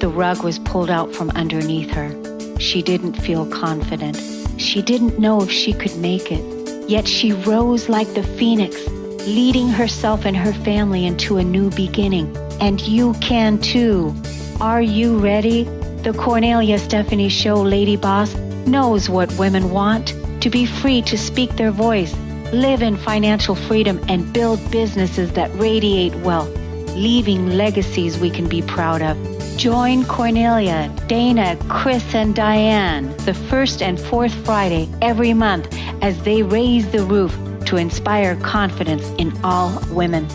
The rug was pulled out from underneath her. She didn't feel confident. She didn't know if she could make it. Yet she rose like the phoenix, leading herself and her family into a new beginning. And you can too. Are you ready? The Cornelia Stephanie Show Lady Boss knows what women want: to be free to speak their voice, live in financial freedom, and build businesses that radiate wealth, leaving legacies we can be proud of. Join Cornelia, Dana, Chris, and Dianne the first and fourth Friday every month as they raise the roof to inspire confidence in all women.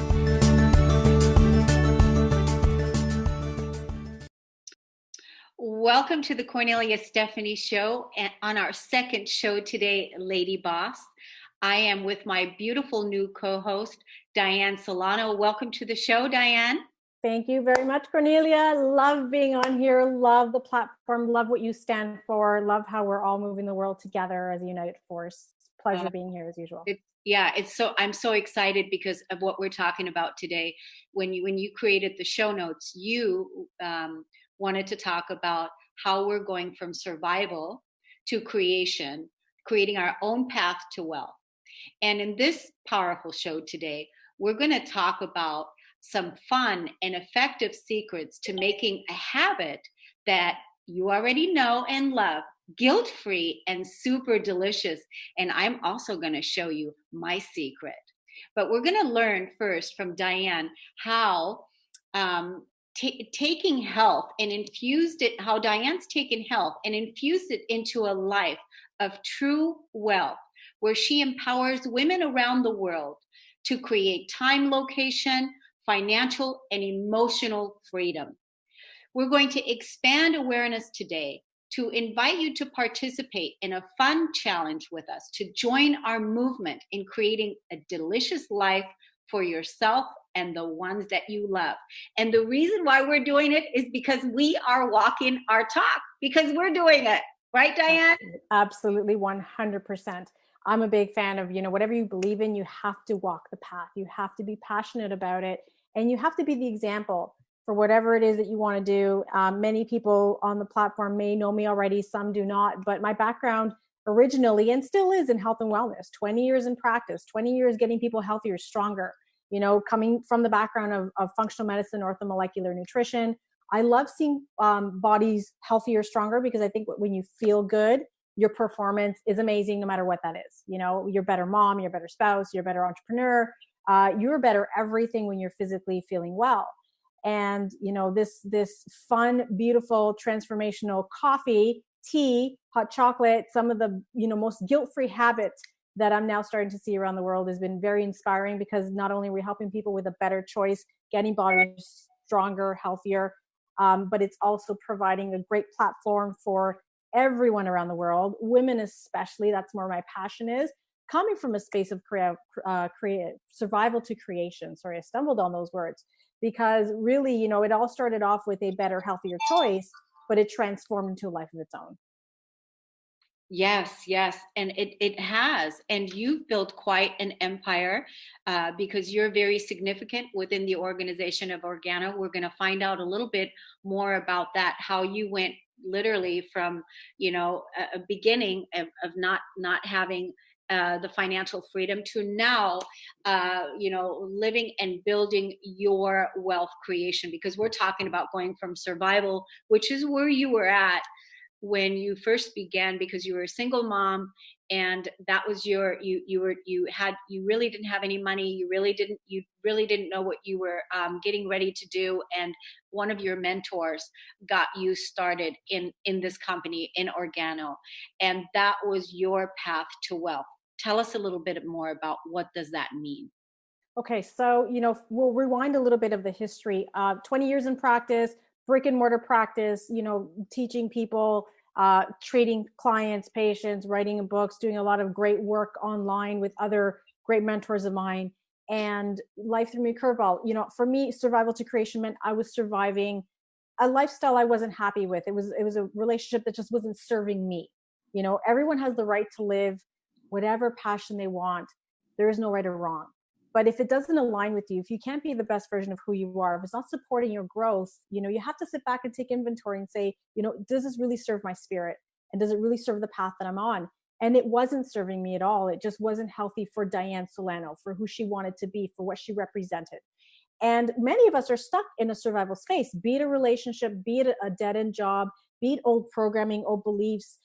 Welcome to the Cornelia Stephanie Show. And on our second show today, Lady Boss, I am with my beautiful new co-host, Dianne Solano. Welcome to the show, Dianne. Thank you very much, Cornelia. Love being on here. Love the platform. Love what you stand for. Love how we're all moving the world together as a united force. Pleasure being here as usual. I'm so excited because of what we're talking about today. When you created the show notes, you wanted to talk about how we're going from survival to creation, creating our own path to wealth. And in this powerful show today, we're going to talk about some fun and effective secrets to making a habit that you already know and love, guilt-free and super delicious. And I'm also going to show you my secret. But we're going to learn first from Dianne how taking health and infused it, how Dianne's taken health and infused it into a life of true wealth, where she empowers women around the world to create time, location, financial, and emotional freedom. We're going to expand awareness today to invite you to participate in a fun challenge with us, to join our movement in creating a delicious life for yourself and the ones that you love. And the reason why we're doing it is because we are walking our talk, because we're doing it. Right, Dianne? Absolutely, 100%. I'm a big fan of, whatever you believe in, you have to walk the path. You have to be passionate about it. And you have to be the example for whatever it is that you want to do. Many people on the platform may know me already. Some do not. But my background originally and still is in health and wellness, 20 years in practice, 20 years getting people healthier, stronger, coming from the background of functional medicine, orthomolecular nutrition. I love seeing bodies healthier, stronger, because I think when you feel good, your performance is amazing no matter what that is. You're a better mom, you're a better spouse, you're a better entrepreneur. You're better everything when you're physically feeling well. And, this fun, beautiful, transformational coffee, tea, hot chocolate, some of the, most guilt-free habits that I'm now starting to see around the world has been very inspiring, because not only are we helping people with a better choice, getting bodies stronger, healthier, but it's also providing a great platform for everyone around the world, women especially. That's where my passion is, coming from a space of survival to creation. Sorry, I stumbled on those words, because really, it all started off with a better, healthier choice, but it transformed into a life of its own. Yes. And it has. And you've built quite an empire because you're very significant within the organization of Organo. We're going to find out a little bit more about that, how you went literally from, a beginning of not having the financial freedom to now, living and building your wealth creation, because we're talking about going from survival, which is where you were at when you first began, because you were a single mom, and that was you really didn't have any money. You really didn't know what you were getting ready to do. And one of your mentors got you started in this company, in Organo. And that was your path to wealth. Tell us a little bit more about what does that mean? Okay. So, we'll rewind a little bit of the history. 20 years in practice, brick and mortar practice, teaching people, treating clients, patients, writing books, doing a lot of great work online with other great mentors of mine. And life threw me a curveball. For me, survival to creation meant I was surviving a lifestyle I wasn't happy with. It was a relationship that just wasn't serving me. Everyone has the right to live whatever passion they want. There is no right or wrong. But if it doesn't align with you, if you can't be the best version of who you are, if it's not supporting your growth, you have to sit back and take inventory and say, does this really serve my spirit? And does it really serve the path that I'm on? And it wasn't serving me at all. It just wasn't healthy for Dianne Solano, for who she wanted to be, for what she represented. And many of us are stuck in a survival space, be it a relationship, be it a dead end job, be it old programming, old beliefs,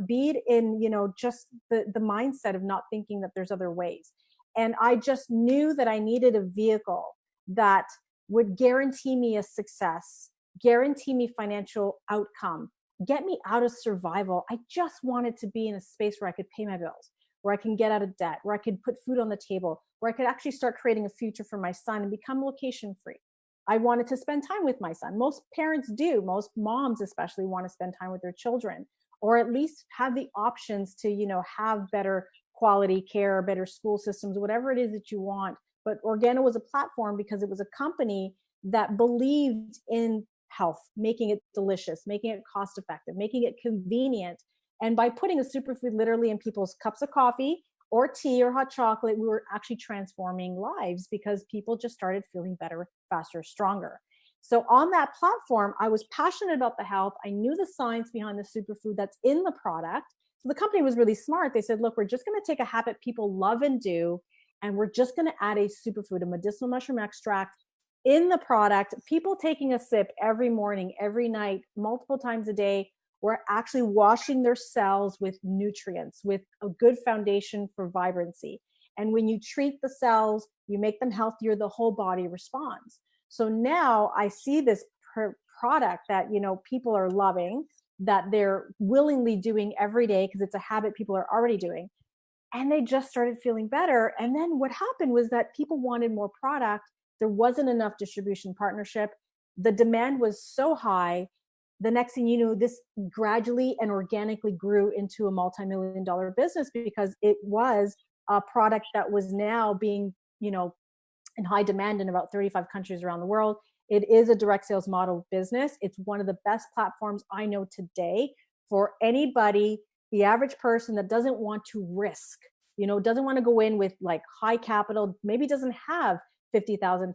be it in, just the mindset of not thinking that there's other ways. And I just knew that I needed a vehicle that would guarantee me a success, guarantee me financial outcome, get me out of survival. I just wanted to be in a space where I could pay my bills, where I can get out of debt, where I could put food on the table, where I could actually start creating a future for my son and become location free. I wanted to spend time with my son. Most parents do. Most moms especially want to spend time with their children, or at least have the options to, have better quality care, better school systems, whatever it is that you want. But Organo was a platform because it was a company that believed in health, making it delicious, making it cost effective, making it convenient. And by putting a superfood literally in people's cups of coffee or tea or hot chocolate, we were actually transforming lives because people just started feeling better, faster, stronger. So on that platform, I was passionate about the health. I knew the science behind the superfood that's in the product. So the company was really smart. They said, look, we're just going to take a habit people love and do, and we're just going to add a superfood, a medicinal mushroom extract in the product. People taking a sip every morning, every night, multiple times a day, were actually washing their cells with nutrients, with a good foundation for vibrancy. And when you treat the cells, you make them healthier, the whole body responds. So now I see this product that, people are loving, that they're willingly doing every day because it's a habit people are already doing. And they just started feeling better. And then what happened was that people wanted more product. There wasn't enough distribution partnership. The demand was so high. The next thing you know, this gradually and organically grew into a multi-million-dollar business because it was a product that was now being, in high demand in about 35 countries around the world. It is a direct sales model business. It's one of the best platforms I know today for anybody, the average person that doesn't want to risk, doesn't want to go in with like high capital, maybe doesn't have $50,000,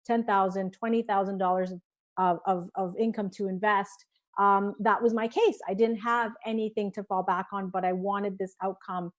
$10,000, $20,000 of income to invest. That was my case. I didn't have anything to fall back on, but I wanted this outcome.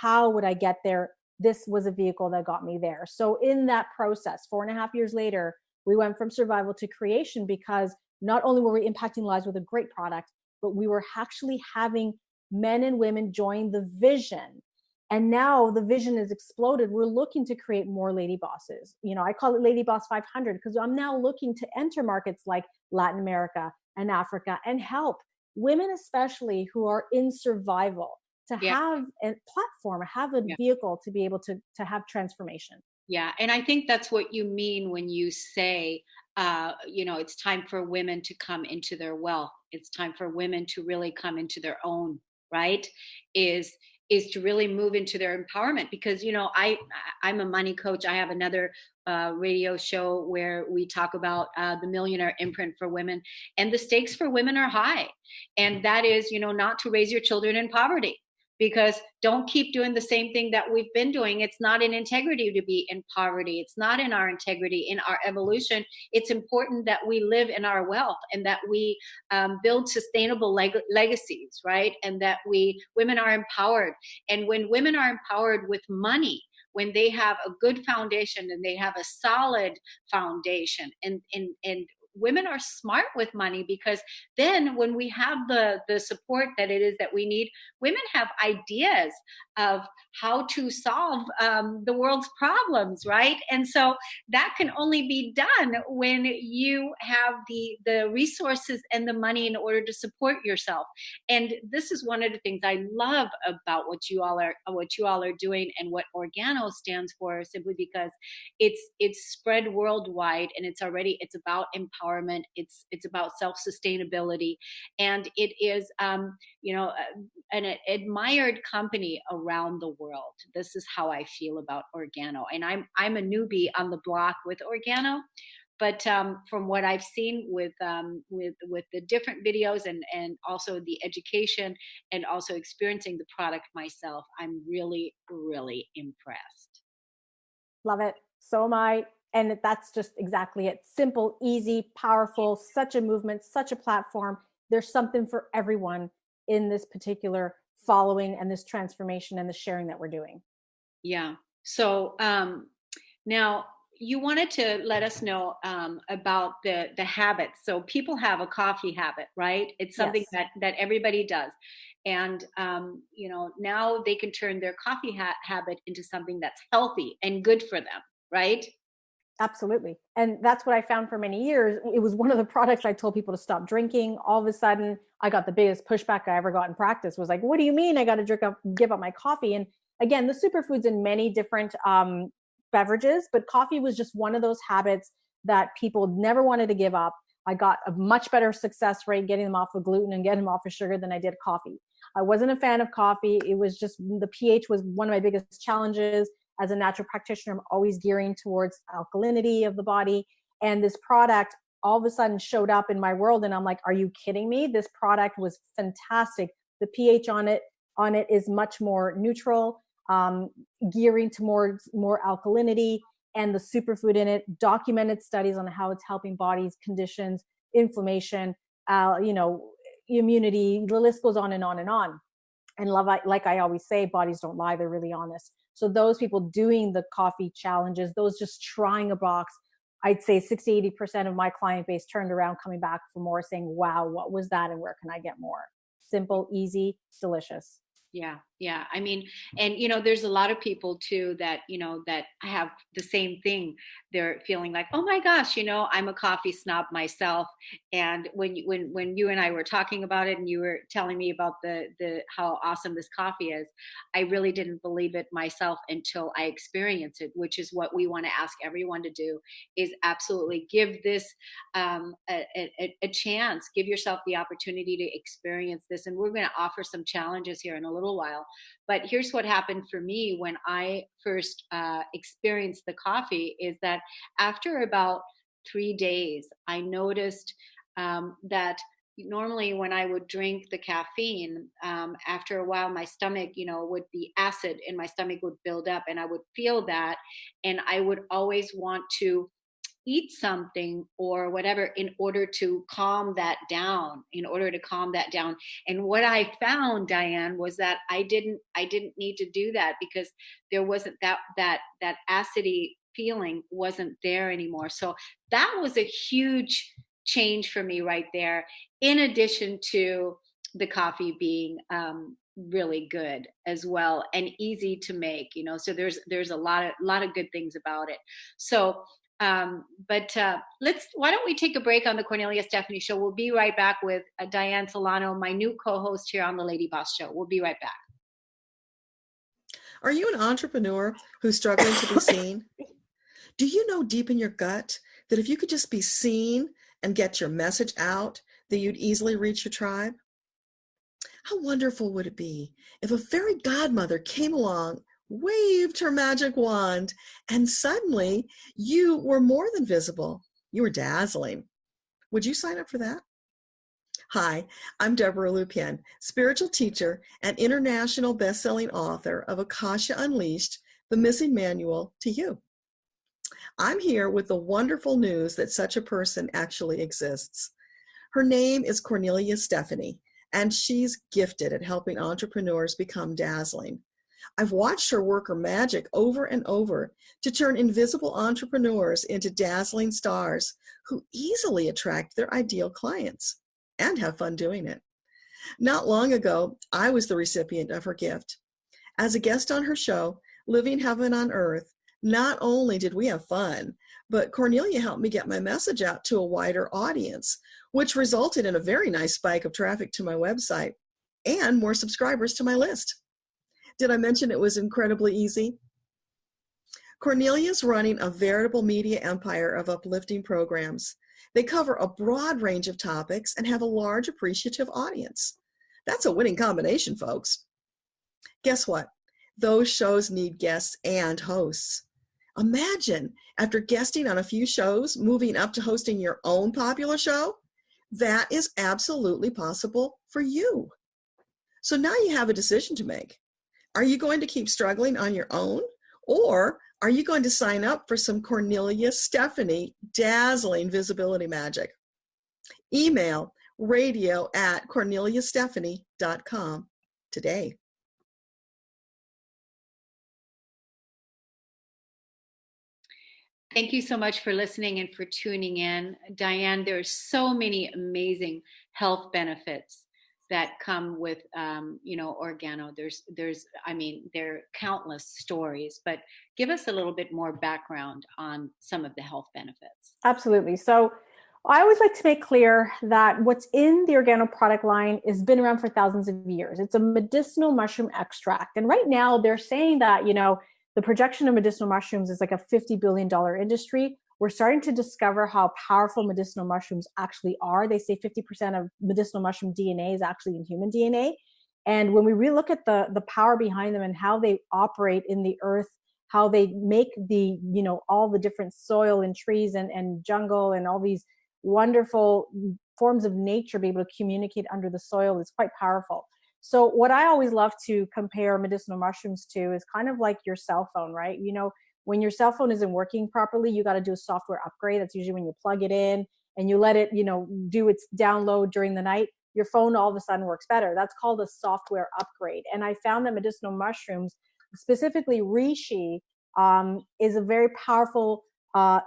How would I get there? This was a vehicle that got me there. So in that process, 4.5 years later, we went from survival to creation because not only were we impacting lives with a great product, but we were actually having men and women join the vision. And now the vision has exploded. We're looking to create more lady bosses. I call it Lady Boss 500 because I'm now looking to enter markets like Latin America and Africa and help women, especially who are in survival, to Yeah. have a platform, have a Yeah. vehicle to be able to have transformation. Yeah, and I think that's what you mean when you say, it's time for women to come into their wealth. It's time for women to really come into their own, right? Is to really move into their empowerment because I'm a money coach. I have another radio show where we talk about the millionaire imprint for women, and the stakes for women are high, and that is not to raise your children in poverty because don't keep doing the same thing that we've been doing. It's not in integrity to be in poverty. It's not in our integrity, in our evolution. It's important that we live in our wealth and that we build sustainable legacies, right? And that women are empowered. And when women are empowered with money, when they have a good foundation and they have a solid foundation and women are smart with money because then when we have the support that it is that we need, women have ideas of how to solve the world's problems, right? And so that can only be done when you have the resources and the money in order to support yourself. And this is one of the things I love about what you all are doing and what Organo stands for, simply because it's spread worldwide and it's about empowerment. It's about self-sustainability, and it is an admired company around the world. This is how I feel about Organo, and I'm a newbie on the block with Organo, but from what I've seen with the different videos and also the education and also experiencing the product myself, I'm really impressed. Love it. So am I. And that's just exactly it. Simple, easy, powerful, such a movement, such a platform. There's something for everyone in this particular following and this transformation and the sharing that we're doing. Yeah. So now you wanted to let us know about the habits. So people have a coffee habit, right? It's something Yes, that everybody does, and now they can turn their coffee habit into something that's healthy and good for them, right? absolutely. And that's what I found for many years. It was one of the products I told people to stop drinking. All of a sudden, I got the biggest pushback I ever got in practice was like, what do you mean I got to give up my coffee? And again, the superfoods in many different beverages, but coffee was just one of those habits that people never wanted to give up. I got a much better success rate getting them off of gluten and getting them off of sugar than I did coffee. I wasn't a fan of coffee. It was just the pH was one of my biggest challenges. As a natural practitioner, I'm always gearing towards alkalinity of the body. And this product all of a sudden showed up in my world. And I'm like, are you kidding me? This product was fantastic. The pH on it is much more neutral, gearing to more alkalinity, and the superfood in it, documented studies on how it's helping bodies, conditions, inflammation, immunity. The list goes on and on and on. And like I always say, bodies don't lie, they're really honest. So those people doing the coffee challenges, those just trying a box, I'd say 60-80% of my client base turned around coming back for more, saying, wow, what was that and where can I get more? Simple, easy, delicious. Yeah, yeah. I mean, and there's a lot of people too that that have the same thing. They're feeling like, oh my gosh, I'm a coffee snob myself. And when you and I were talking about it, and you were telling me about the how awesome this coffee is, I really didn't believe it myself until I experienced it, which is what we want to ask everyone to do: is absolutely give this a chance, give yourself the opportunity to experience this. And we're going to offer some challenges here in a little while. But here's what happened for me when I first experienced the coffee: is that after about 3 days, I noticed that normally when I would drink the caffeine, after a while, my stomach, would the acid in my stomach would build up, and I would feel that, and I would always want to eat something or whatever in order to calm that down, and what I found, Dianne, was that I didn't need to do that, because there wasn't that acidity feeling wasn't there anymore. So that was a huge change for me right there, in addition to the coffee being really good as well and easy to make. So there's a lot of good things about it. So but why don't we take a break on the Cornelia Stephanie Show? We'll be right back with Dianne Solano, my new co-host here on the Lady Boss Show. We'll be right back. Are you an entrepreneur who's struggling to be seen? Do you know deep in your gut that if you could just be seen and get your message out, that you'd easily reach your tribe? How wonderful would it be if a fairy godmother came along, waved her magic wand, and suddenly you were more than visible. You were dazzling. Would you sign up for that? Hi, I'm Deborah Lupien, spiritual teacher and international best-selling author of Akasha Unleashed, The Missing Manual to You. I'm here with the wonderful news that such a person actually exists. Her name is Cornelia Stephanie, and she's gifted at helping entrepreneurs become dazzling. I've watched her work her magic over and over to turn invisible entrepreneurs into dazzling stars who easily attract their ideal clients and have fun doing it. Not long ago, I was the recipient of her gift. As a guest on her show, Living Heaven on Earth, not only did we have fun, but Cornelia helped me get my message out to a wider audience, which resulted in a very nice spike of traffic to my website and more subscribers to my list. Did I mention it was incredibly easy? Cornelia's running a veritable media empire of uplifting programs. They cover a broad range of topics and have a large appreciative audience. That's a winning combination, folks. Guess what? Those shows need guests and hosts. Imagine, after guesting on a few shows, moving up to hosting your own popular show. That is absolutely possible for you. So now you have a decision to make. Are you going to keep struggling on your own, or Are you going to sign up for some Cornelia Stephanie dazzling visibility magic? Email radio@corneliastephanie.com today. Thank you so much for listening and for tuning in. Dianne, there are so many amazing health benefits that come with, organo. There are countless stories, but give us a little bit more background on some of the health benefits. Absolutely. So I always like to make clear that what's in the organo product line has been around for thousands of years. It's a medicinal mushroom extract. And right now they're saying that, the projection of medicinal mushrooms is like a $50 billion industry. We're starting to discover how powerful medicinal mushrooms actually are. They say 50% of medicinal mushroom DNA is actually in human DNA. And when we really look at the power behind them and how they operate in the earth, how they make all the different soil and trees and jungle and all these wonderful forms of nature be able to communicate under the soil is quite powerful. So what I always love to compare medicinal mushrooms to is kind of like your cell phone, right? When your cell phone isn't working properly, you got to do a software upgrade. That's usually when you plug it in and you let it, do its download during the night. Your phone all of a sudden works better. That's called a software upgrade. And I found that medicinal mushrooms, specifically reishi, is a very powerful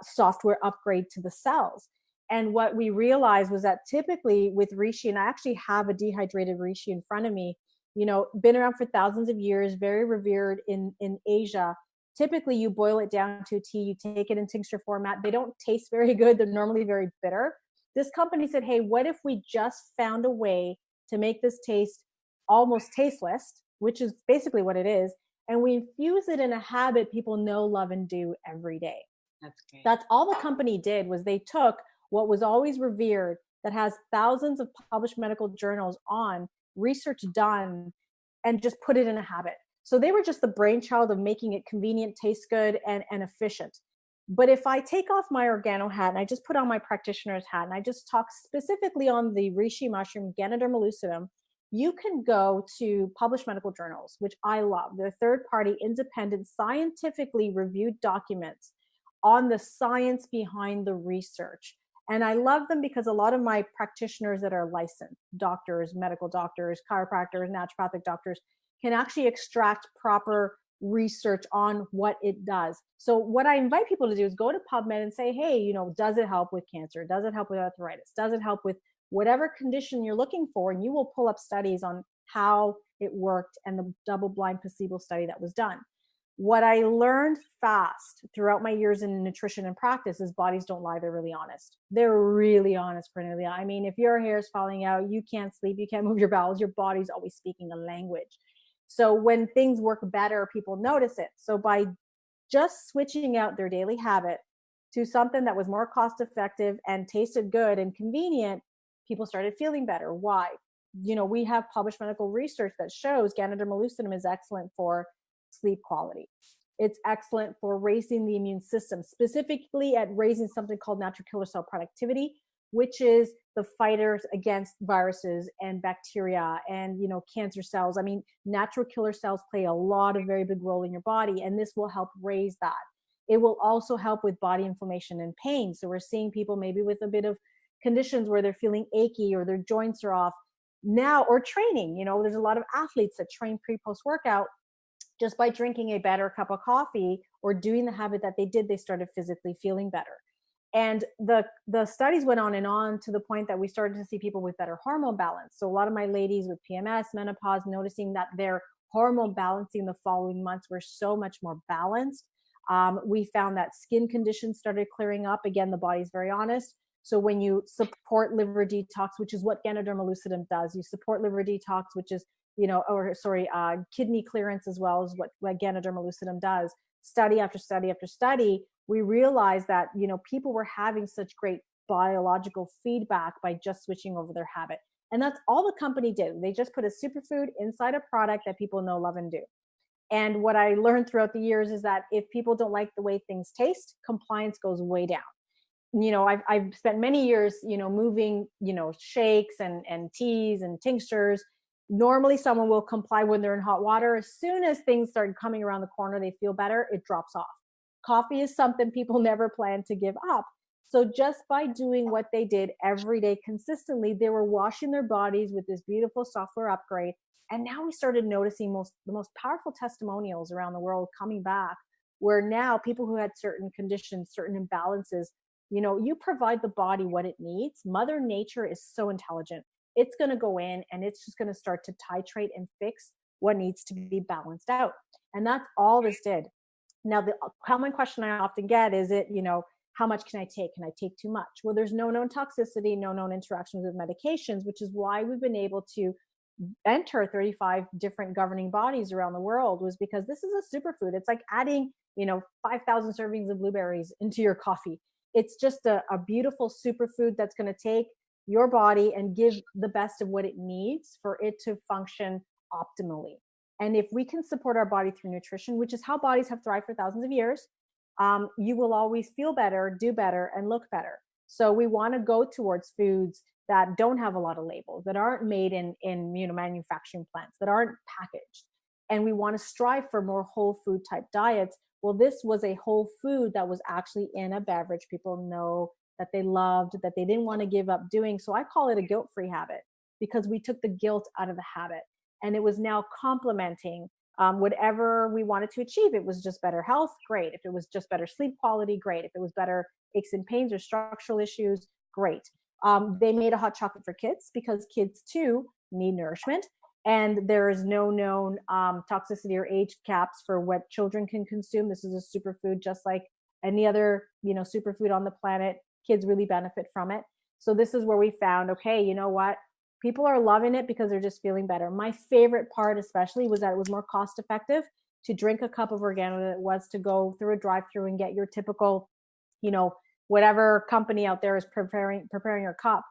software upgrade to the cells. And what we realized was that typically with reishi, and I actually have a dehydrated reishi in front of me, been around for thousands of years, very revered in Asia. Typically you boil it down to a tea, you take it in tincture format. They don't taste very good. They're normally very bitter. This company said, hey, what if we just found a way to make this taste almost tasteless, which is basically what it is, and we infuse it in a habit people know, love, and do every day. That's great. That's all the company did, was they took what was always revered, that has thousands of published medical journals on, research done, and just put it in a habit. So they were just the brainchild of making it convenient, taste good, and efficient. But if I take off my organo hat and I just put on my practitioner's hat and I just talk specifically on the reishi mushroom, Ganoderma lucidum, you can go to published medical journals, which I love. They're third-party, independent, scientifically reviewed documents on the science behind the research. And I love them because a lot of my practitioners that are licensed, doctors, medical doctors, chiropractors, naturopathic doctors, can actually extract proper research on what it does. So what I invite people to do is go to PubMed and say, hey, does it help with cancer? Does it help with arthritis? Does it help with whatever condition you're looking for? And you will pull up studies on how it worked and the double-blind placebo study that was done. What I learned fast throughout my years in nutrition and practice is bodies don't lie. They're really honest. They're really honest, Cornelia. I mean, if your hair is falling out, you can't sleep, you can't move your bowels, your body's always speaking a language. So when things work better, people notice it. So by just switching out their daily habit to something that was more cost effective and tasted good and convenient, people started feeling better. Why? We have published medical research that shows Ganoderma lucidum is excellent for sleep quality. It's excellent for raising the immune system, specifically at raising something called natural killer cell productivity, which is the fighters against viruses and bacteria and, cancer cells. I mean, natural killer cells play a lot of very big role in your body, and this will help raise that. It will also help with body inflammation and pain. So we're seeing people maybe with a bit of conditions where they're feeling achy or their joints are off now, or training. There's a lot of athletes that train pre-post workout. Just by drinking a better cup of coffee or doing the habit that they did, they started physically feeling better. And the studies went on and on to the point that we started to see people with better hormone balance. So a lot of my ladies with PMS, menopause, noticing that their hormone balancing the following months were so much more balanced. We found that skin conditions started clearing up. Again, the body's very honest. So when you support liver detox, which is what Ganoderma lucidum does, you support liver detox, which is kidney clearance as well as what Ganoderma lucidum does. Study after study after study, we realized that, people were having such great biological feedback by just switching over their habit. And that's all the company did. They just put a superfood inside a product that people know, love, and do. And what I learned throughout the years is that if people don't like the way things taste, compliance goes way down. I've spent many years, moving, shakes and teas and tinctures. Normally someone will comply when they're in hot water. As soon as things start coming around the corner, they feel better, it drops off. Coffee is something people never plan to give up. So just by doing what they did every day consistently, they were washing their bodies with this beautiful software upgrade. And now we started noticing the most powerful testimonials around the world coming back, where now people who had certain conditions, certain imbalances, you provide the body what it needs. Mother Nature is so intelligent. It's going to go in and it's just going to start to titrate and fix what needs to be balanced out. And that's all this did. Now, the common question I often get is how much can I take? Can I take too much? Well, there's no known toxicity, no known interactions with medications, which is why we've been able to enter 35 different governing bodies around the world, was because this is a superfood. It's like adding, 5,000 servings of blueberries into your coffee. It's just a beautiful superfood that's going to take your body and give the best of what it needs for it to function optimally. And if we can support our body through nutrition, which is how bodies have thrived for thousands of years, you will always feel better, do better, and look better. So we want to go towards foods that don't have a lot of labels, that aren't made in manufacturing plants, that aren't packaged. And we want to strive for more whole food type diets. Well, this was a whole food that was actually in a beverage people know that they loved, that they didn't want to give up doing. So I call it a guilt-free habit, because we took the guilt out of the habit, and it was now complementing whatever we wanted to achieve. It was just better health, great. If it was just better sleep quality, great. If it was better aches and pains or structural issues, great. They made a hot chocolate for kids because kids too need nourishment, and there is no known toxicity or age caps for what children can consume. This is a superfood just like any other superfood on the planet. Kids really benefit from it. So this is where we found, okay, you know what? People are loving it because they're just feeling better. My favorite part especially was that it was more cost effective to drink a cup of organo than it was to go through a drive-through and get your typical, whatever company out there is preparing your cup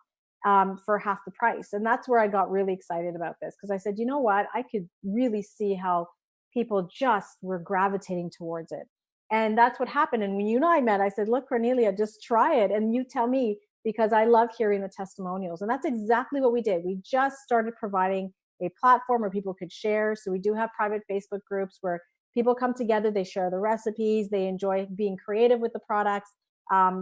for half the price. And that's where I got really excited about this, because I said, you know what? I could really see how people just were gravitating towards it. And that's what happened. And when you and I met, I said, look, Cornelia, just try it. And you tell me, because I love hearing the testimonials. And that's exactly what we did. We just started providing a platform where people could share. So we do have private Facebook groups where people come together, they share the recipes, they enjoy being creative with the products,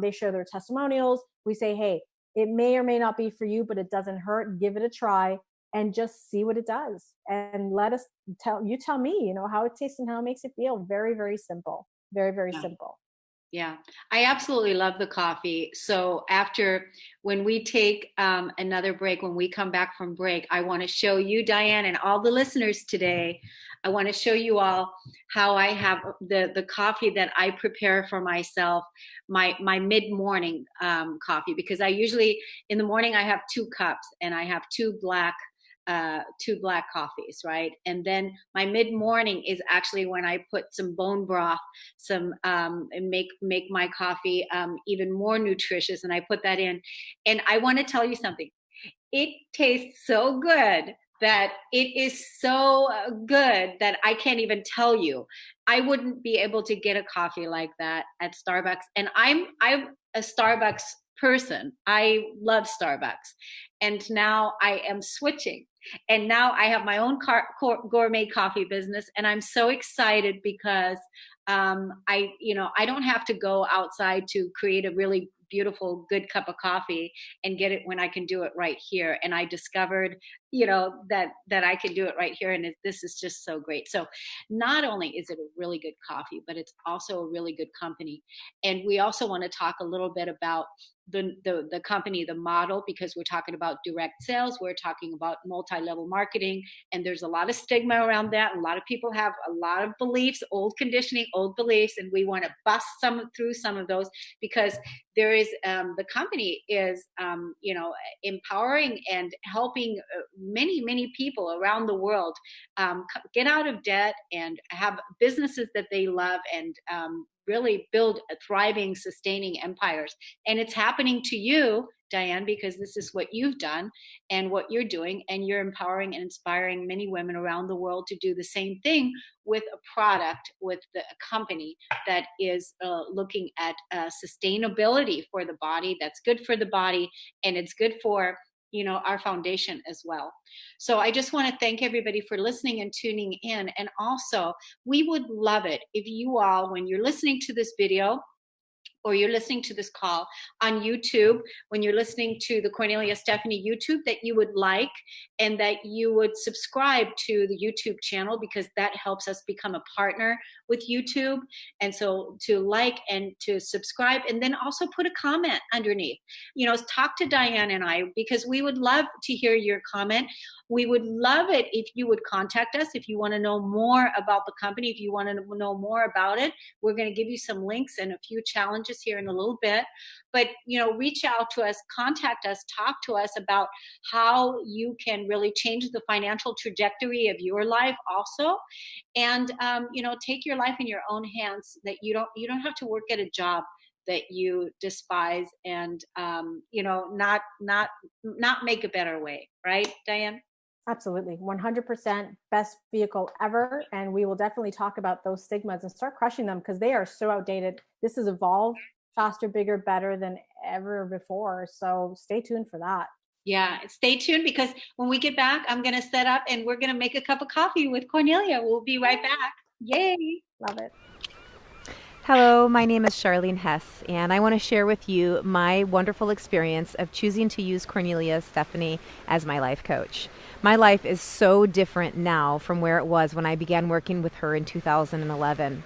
they share their testimonials. We say, hey, it may or may not be for you, but it doesn't hurt. Give it a try and just see what it does. And tell me, how it tastes and how it makes you feel. Very, very simple. Very, very simple. Yeah, I absolutely love the coffee. So when we take another break, when we come back from break, I want to show you, Dianne, and all the listeners today, I want to show you all how I have the coffee that I prepare for myself, my mid-morning coffee, because I usually, in the morning, I have 2 cups and I have two black coffees, right? And then my mid-morning is actually when I put some bone broth, and make my coffee even more nutritious, and I put that in. And I want to tell you something. It tastes so good that it is so good that I can't even tell you. I wouldn't be able to get a coffee like that at Starbucks. And I'm a Starbucks person. I love Starbucks. And now I am switching. And now I have my own gourmet coffee business, and I'm so excited because I don't have to go outside to create a really beautiful, good cup of coffee and get it when I can do it right here. And I discovered, that I can do it right here. And this is just so great. So not only is it a really good coffee, but it's also a really good company. And we also want to talk a little bit about the company, the model, because we're talking about direct sales. We're talking about multi-level marketing, and there's a lot of stigma around that. A lot of people have a lot of beliefs, old conditioning, old beliefs, and we want to bust through some of those, because there is the company is empowering and helping many people around the world get out of debt and have businesses that they love, and really build a thriving, sustaining empires. And it's happening to you, Dianne, because this is what you've done and what you're doing, and you're empowering and inspiring many women around the world to do the same thing with a product, with a company that is looking at sustainability for the body, that's good for the body, and it's good for our foundation as well. So I just want to thank everybody for listening and tuning in. And also, we would love it if you all, when you're listening to this video, or you're listening to this call on YouTube, when you're listening to the Cornelia Stephanie YouTube, that you would like and that you would subscribe to the YouTube channel, because that helps us become a partner with YouTube. And so to like and to subscribe, and then also put a comment underneath. Talk to Dianne and I, because we would love to hear your comment. We would love it if you would contact us if you want to know more about the company, if you want to know more about it. We're going to give you some links and a few challenges here in a little bit. But, reach out to us, contact us, talk to us about how you can really change the financial trajectory of your life also. And, take your life in your own hands, that you don't have to work at a job that you despise, and, not make a better way. Right, Dianne? Absolutely. 100% best vehicle ever. And we will definitely talk about those stigmas and start crushing them, because they are so outdated. This has evolved faster, bigger, better than ever before. So stay tuned for that. Yeah, stay tuned, because when we get back, I'm going to set up and we're going to make a cup of coffee with Cornelia. We'll be right back. Yay. Love it. Hello, my name is Charlene Hess, and I want to share with you my wonderful experience of choosing to use Cornelia Stephanie as my life coach. My life is so different now from where it was when I began working with her in 2011.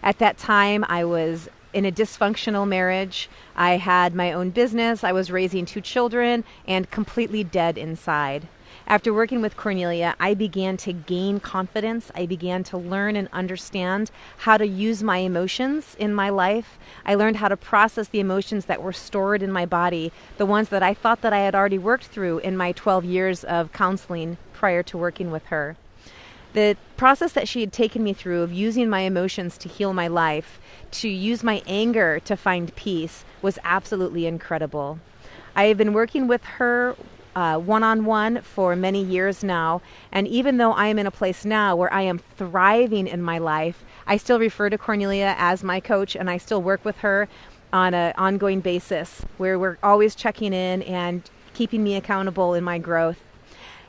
At that time, I was in a dysfunctional marriage. I had my own business. I was raising 2 children and completely dead inside. After working with Cornelia, I began to gain confidence. I began to learn and understand how to use my emotions in my life. I learned how to process the emotions that were stored in my body, the ones that I thought that I had already worked through in my 12 years of counseling prior to working with her. The process that she had taken me through of using my emotions to heal my life, to use my anger to find peace, was absolutely incredible. I have been working with her one-on-one for many years now, and even though I am in a place now where I am thriving in my life, I still refer to Cornelia as my coach, and I still work with her on an ongoing basis where we're always checking in and keeping me accountable in my growth.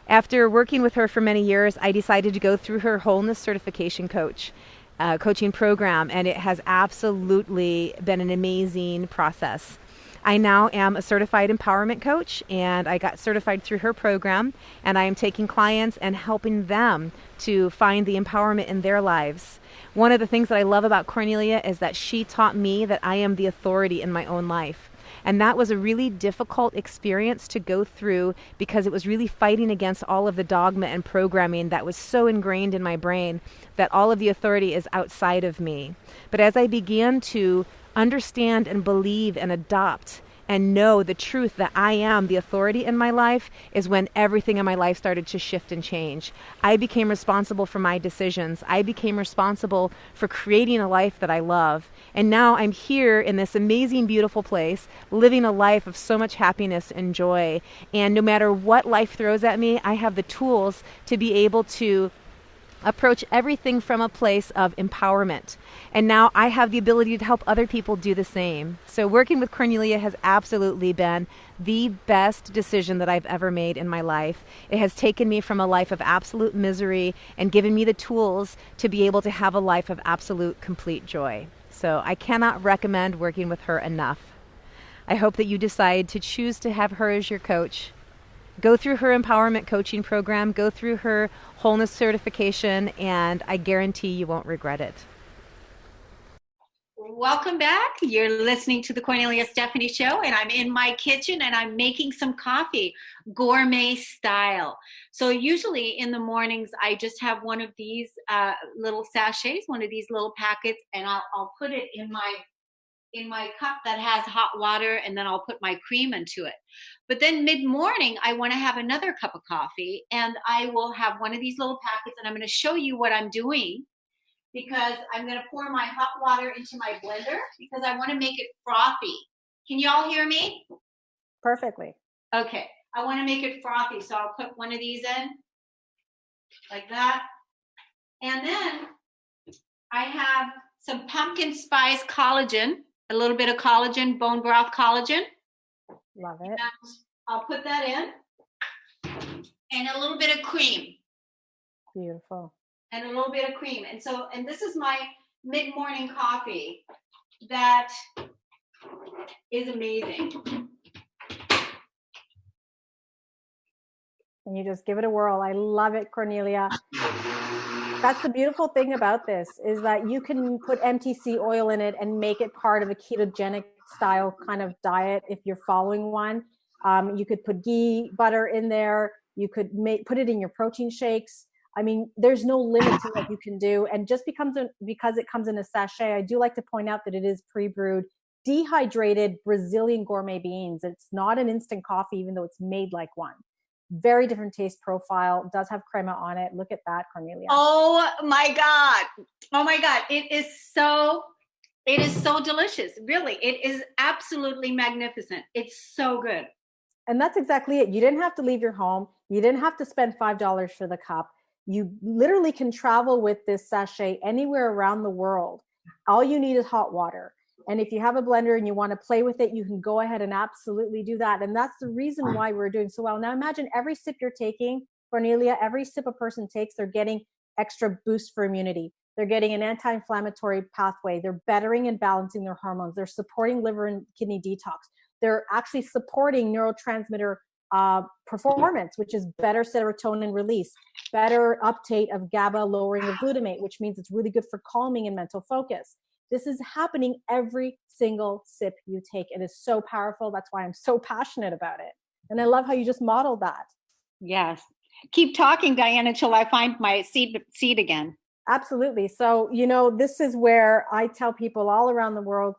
After working with her for many years, I decided to go through her wholeness certification coaching program, and it has absolutely been an amazing process. I now am a certified empowerment coach, and I got certified through her program, and I am taking clients and helping them to find the empowerment in their lives. One of the things that I love about Cornelia is that she taught me that I am the authority in my own life. And that was a really difficult experience to go through, because it was really fighting against all of the dogma and programming that was so ingrained in my brain that all of the authority is outside of me. But as I began to understand and believe and adopt and know the truth that I am the authority in my life, is when everything in my life started to shift and change. I became responsible for my decisions. I became responsible for creating a life that I love. And now I'm here in this amazing, beautiful place, living a life of so much happiness and joy. And no matter what life throws at me, I have the tools to be able to approach everything from a place of empowerment. And now I have the ability to help other people do the same. So working with Cornelia has absolutely been the best decision that I've ever made in my life. It has taken me from a life of absolute misery and given me the tools to be able to have a life of absolute, complete joy. So I cannot recommend working with her enough. I hope that you decide to choose to have her as your coach. Go through her empowerment coaching program, go through her wholeness certification, and I guarantee you won't regret it. Welcome back. You're listening to the Cornelia Stephanie Show, and I'm in my kitchen and I'm making some coffee, gourmet style. So usually in the mornings, I just have one of these little sachets, one of these little packets, and I'll put it in my cup that has hot water, and then I'll put my cream into it. But then mid-morning, I want to have another cup of coffee, and I will have one of these little packets, and I'm going to show you what I'm doing, because I'm going to pour my hot water into my blender because I want to make it frothy. Can you all hear me? Perfectly. Okay. I want to make it frothy, so I'll put one of these in like that. And then I have some pumpkin spice collagen, a little bit of collagen, bone broth collagen. Love it. And I'll put that in. and a little bit of cream. Beautiful. And a little bit of cream. And this is my mid-morning coffee that is amazing. And you just give it a whirl. I love it, Cornelia. That's the beautiful thing about this, is that you can put MTC oil in it and make it part of a ketogenic style kind of diet if you're following one. You could put ghee butter in there. You could put it in your protein shakes. I mean, there's no limit to what you can do. And just because it comes in a sachet, I do like to point out that it is pre-brewed, dehydrated Brazilian gourmet beans. It's not an instant coffee, even though it's made like one. Very different taste profile. It does have crema on it. Look at that, Cornelia. Oh my God. Oh my God. It is so delicious. Really. It is absolutely magnificent. It's so good. And that's exactly it. You didn't have to leave your home. You didn't have to spend $5 for the cup. You literally can travel with this sachet anywhere around the world. All you need is hot water. And if you have a blender and you want to play with it, you can go ahead and absolutely do that. And that's the reason why we're doing so well. Now imagine every sip you're taking, Cornelia, every sip a person takes, they're getting extra boost for immunity. They're getting an anti-inflammatory pathway. They're bettering and balancing their hormones. They're supporting liver and kidney detox. They're actually supporting neurotransmitter performance, which is better serotonin release, better uptake of GABA, lowering of glutamate, which means it's really good for calming and mental focus. This is happening every single sip you take. It is so powerful. That's why I'm so passionate about it. And I love how you just modeled that. Yes. Keep talking, Dianne, until I find my seed again. Absolutely. So, this is where I tell people all around the world,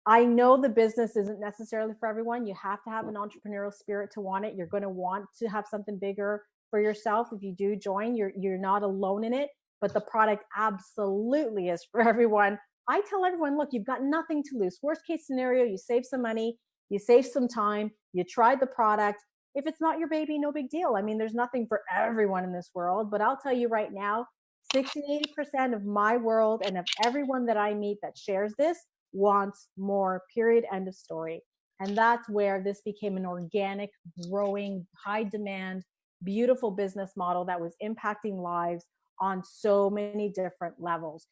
I know the business isn't necessarily for everyone. You have to have an entrepreneurial spirit to want it. You're going to want to have something bigger for yourself. If you do join, you're not alone in it, but the product absolutely is for everyone. I tell everyone, look, you've got nothing to lose. Worst case scenario, you save some money, you save some time, you tried the product. If it's not your baby, no big deal. I mean, there's nothing for everyone in this world, but I'll tell you right now, 60-80% of my world and of everyone that I meet that shares this wants more, period, end of story. And that's where this became an organic, growing, high demand, beautiful business model that was impacting lives on so many different levels,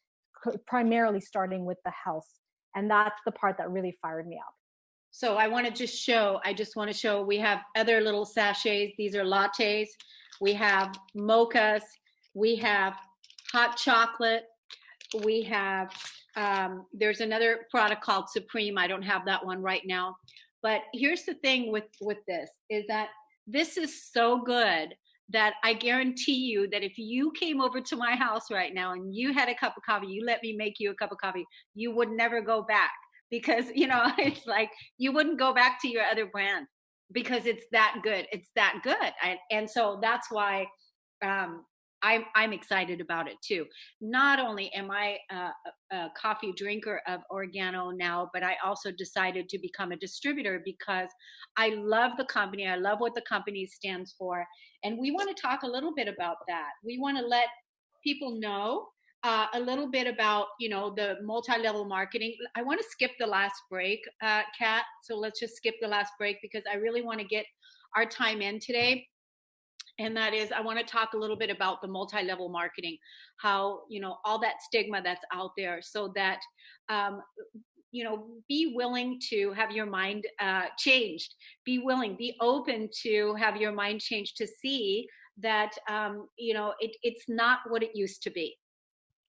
primarily starting with the health. And that's the part that really fired me up. So I just want to show we have other little sachets. These are lattes. We have mochas. We have hot chocolate. We have, there's another product called Supreme. I don't have that one right now. But here's the thing with this is that this is so good that I guarantee you that if you came over to my house right now and you had a cup of coffee, you let me make you a cup of coffee, you would never go back because, it's like you wouldn't go back to your other brand because it's that good. It's that good. And so that's why I'm excited about it too. Not only am I a coffee drinker of Organo now, but I also decided to become a distributor because I love the company. I love what the company stands for. And we want to talk a little bit about that. We want to let people know a little bit about, the multi-level marketing. I want to skip the last break, Kat. So let's just skip the last break because I really want to get our time in today. And that is, I want to talk a little bit about the multi-level marketing, how, all that stigma that's out there so that, be willing to have your mind changed, be open to have your mind changed to see that, it's not what it used to be.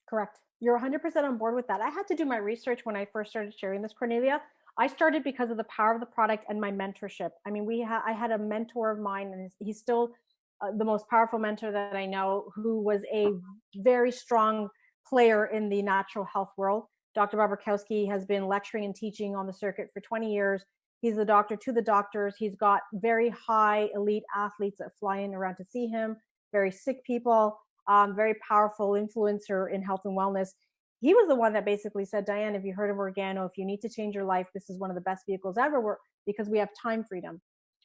Correct. You're 100% on board with that. I had to do my research when I first started sharing this, Cornelia. I started because of the power of the product and my mentorship. I mean, I had a mentor of mine, and he's still the most powerful mentor that I know, who was a very strong player in the natural health world. Dr. Bob Rakowski has been lecturing and teaching on the circuit for 20 years. He's the doctor to the doctors. He's got very high elite athletes that fly in around to see him, very sick people, very powerful influencer in health and wellness. He was the one that basically said, Dianne, have you heard of Organo? If you need to change your life, this is one of the best vehicles ever because we have time freedom.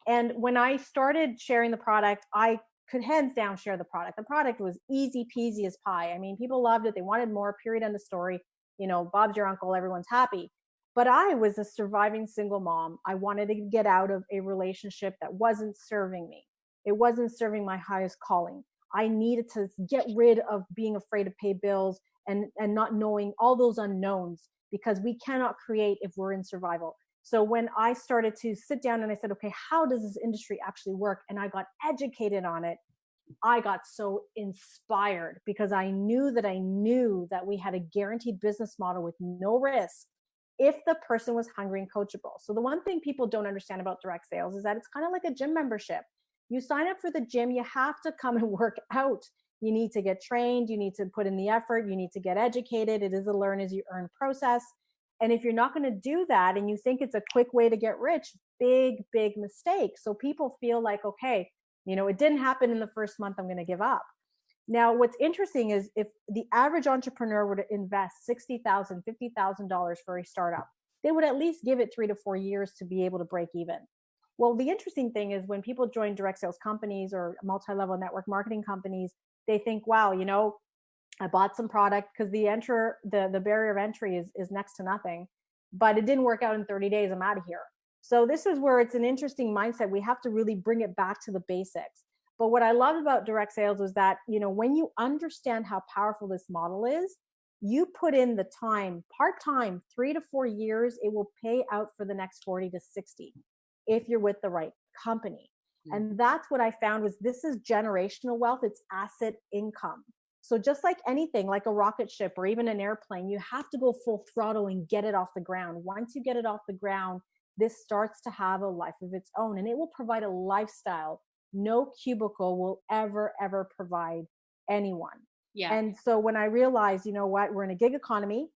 And when I started sharing the product, I could hands down share the product. The product was easy peasy as pie. I mean, people loved it. They wanted more, period, end of story. Bob's your uncle, everyone's happy. But I was a surviving single mom. I wanted to get out of a relationship that wasn't serving me. It wasn't serving my highest calling. I needed to get rid of being afraid to pay bills and not knowing all those unknowns, because we cannot create if we're in survival. So when I started to sit down and I said, okay, how does this industry actually work? And I got educated on it. I got so inspired because I knew that we had a guaranteed business model with no risk if the person was hungry and coachable. So the one thing people don't understand about direct sales is that it's kind of like a gym membership. You sign up for the gym, you have to come and work out. You need to get trained, you need to put in the effort, you need to get educated. It is a learn as you earn process. And if you're not going to do that and you think it's a quick way to get rich, big mistake. So people feel like, okay, it didn't happen in the first month, I'm going to give up. Now, what's interesting is if the average entrepreneur were to invest $60,000, $50,000 for a startup, they would at least give it 3 to 4 years to be able to break even. Well, the interesting thing is when people join direct sales companies or multi-level network marketing companies, they think, wow, I bought some product, because the barrier of entry is next to nothing, but it didn't work out in 30 days. I'm out of here. So this is where it's an interesting mindset. We have to really bring it back to the basics. But what I love about direct sales is that, when you understand how powerful this model is, you put in the time, part-time, 3 to 4 years, it will pay out for the next 40 to 60 if you're with the right company. Mm-hmm. And that's what I found was this is generational wealth. It's asset income. So just like anything, like a rocket ship or even an airplane, you have to go full throttle and get it off the ground. Once you get it off the ground, this starts to have a life of its own, and it will provide a lifestyle no cubicle will ever provide anyone. Yeah. And so when I realized, we're in a gig economy.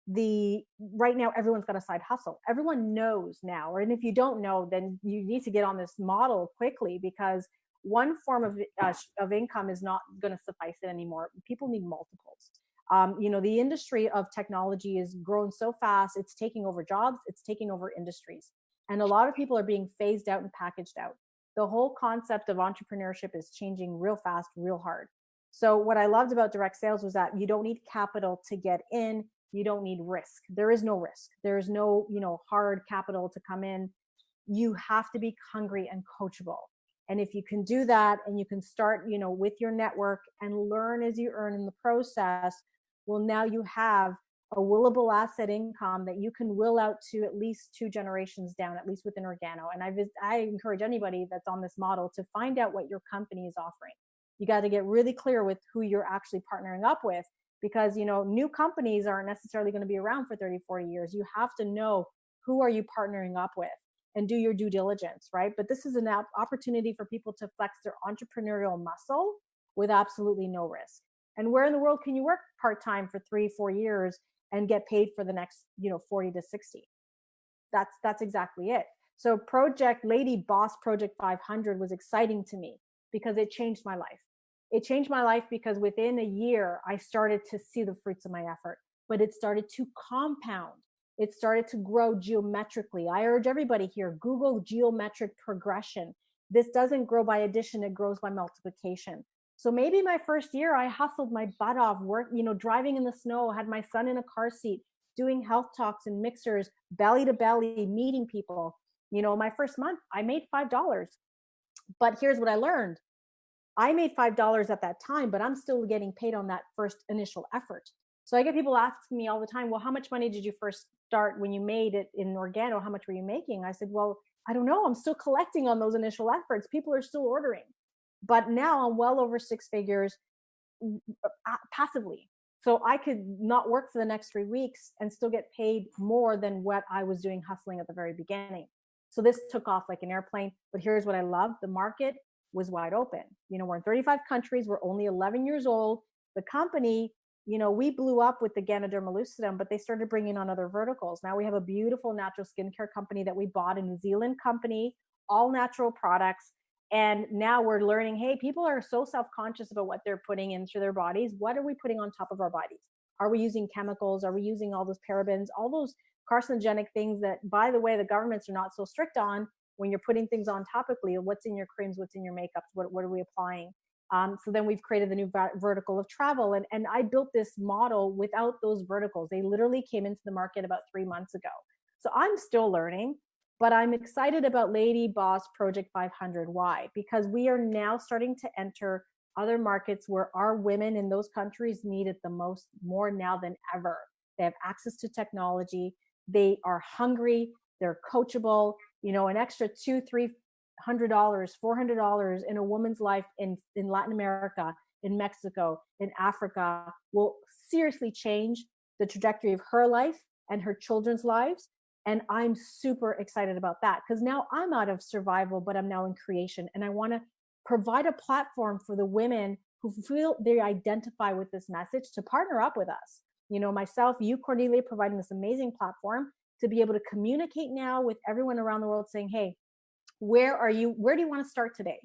Right now, everyone's got a side hustle. Everyone knows now, and if you don't know, then you need to get on this model quickly, because one form of income is not going to suffice it anymore. People need multiples. The industry of technology is growing so fast. It's taking over jobs. It's taking over industries. And a lot of people are being phased out and packaged out. The whole concept of entrepreneurship is changing real fast, real hard. So what I loved about direct sales was that you don't need capital to get in. You don't need risk. There is no risk. There is no, hard capital to come in. You have to be hungry and coachable. And if you can do that and you can start, with your network and learn as you earn in the process, well, now you have a willable asset income that you can will out to at least 2 generations down, at least within Organo. And I encourage anybody that's on this model to find out what your company is offering. You got to get really clear with who you're actually partnering up with, because, new companies aren't necessarily going to be around for 30, 40 years. You have to know who are you partnering up with and do your due diligence, right? But this is an opportunity for people to flex their entrepreneurial muscle with absolutely no risk. And where in the world can you work part-time for 3, 4 years and get paid for the next, 40 to 60? That's exactly it. So Lady Boss Project 500 was exciting to me because it changed my life. It changed my life because within a year, I started to see the fruits of my effort, but it started to compound. It started to grow geometrically. I urge everybody here, Google geometric progression. This doesn't grow by addition, it grows by multiplication. So maybe my first year, I hustled my butt off, driving in the snow, had my son in a car seat, doing health talks and mixers, belly to belly, meeting people. My first month, I made $5. But here's what I learned. I made $5 at that time, but I'm still getting paid on that first initial effort. So I get people asking me all the time, well, how much money did you first start when you made it in Organo? How much were you making? I said, well, I don't know. I'm still collecting on those initial efforts. People are still ordering. But now I'm well over 6 figures passively. So I could not work for the next 3 weeks and still get paid more than what I was doing hustling at the very beginning. So this took off like an airplane. But here's what I love. The market was wide open. We're in 35 countries. We're only 11 years old. The company, we blew up with the Ganoderma lucidum, but they started bringing on other verticals. Now we have a beautiful natural skincare company that we bought, a New Zealand company, all natural products. And now we're learning, hey, people are so self-conscious about what they're putting into their bodies. What are we putting on top of our bodies? Are we using chemicals? Are we using all those parabens, all those carcinogenic things that, by the way, the governments are not so strict on when you're putting things on topically? What's in your creams? What's in your makeups? What are we applying? So then we've created the new vertical of travel. And I built this model without those verticals. They literally came into the market about 3 months ago. So I'm still learning. But I'm excited about Lady Boss Project 500. Why? Because we are now starting to enter other markets where our women in those countries need it the most, more now than ever. They have access to technology. They are hungry. They're coachable. You know, an extra $200-300, $400 in a woman's life in Latin America, in Mexico, in Africa will seriously change the trajectory of her life and her children's lives. And I'm super excited about that because now I'm out of survival, but I'm now in creation. And I want to provide a platform for the women who feel they identify with this message to partner up with us. You know, myself, you, Cornelia, providing this amazing platform to be able to communicate now with everyone around the world saying, hey, where are you? Where do you want to start today?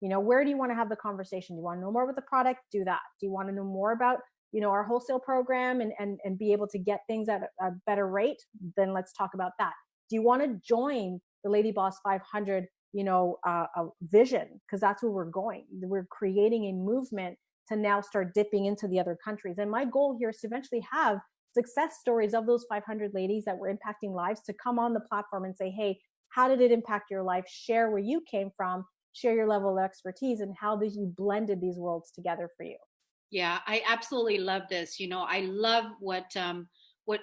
You know, where do you want to have the conversation? Do you want to know more about the product? Do that. Do you want to know more about, you know, our wholesale program and be able to get things at a better rate? Then let's talk about that. Do you want to join the Lady Boss 500, you know, vision? Because that's where we're going. We're creating a movement to now start dipping into the other countries. And my goal here is to eventually have success stories of those 500 ladies that were impacting lives to come on the platform and say, hey, how did it impact your life? Share where you came from, share your level of expertise, and how did you blended these worlds together for you. Yeah, I absolutely love this. You know, I love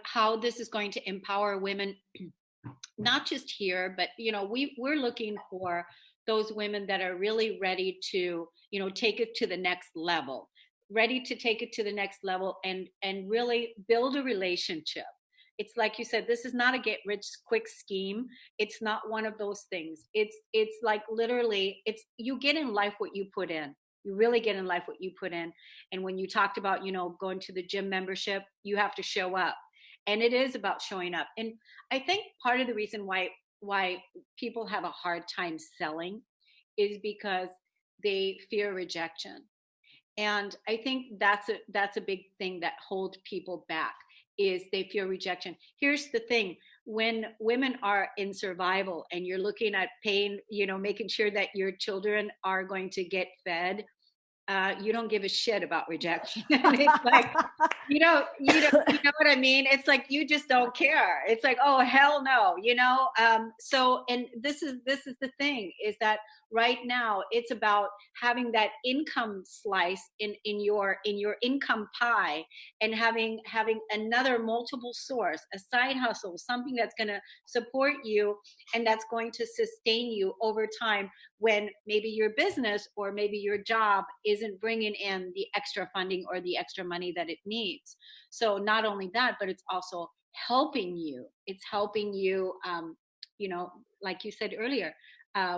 how this is going to empower women, not just here, but you know, we're looking for those women that are really ready to, you know, take it to the next level, ready to take it to the next level and really build a relationship. It's like you said, this is not a get rich quick scheme. It's not one of those things. It's like literally, it's you get in life what you put in. You really get in life what you put in. And when you talked about, you know, going to the gym membership, you have to show up. And it is about showing up. And I think part of the reason why people have a hard time selling is because they fear rejection. And I think that's a big thing that holds people back is they fear rejection. Here's the thing: when women are in survival and you're looking at paying, you know, making sure that your children are going to get fed, you don't give a shit about rejection. It's like, you know what I mean? It's like, you just don't care. It's like, oh, hell no, you know? So, and this is the thing is that right now it's about having that income slice in your income pie and having another multiple source, a side hustle, something that's going to support you and that's going to sustain you over time when maybe your business or maybe your job isn't bringing in the extra funding or the extra money that it needs. So not only that, but it's also helping you. It's helping you, you know, like you said earlier,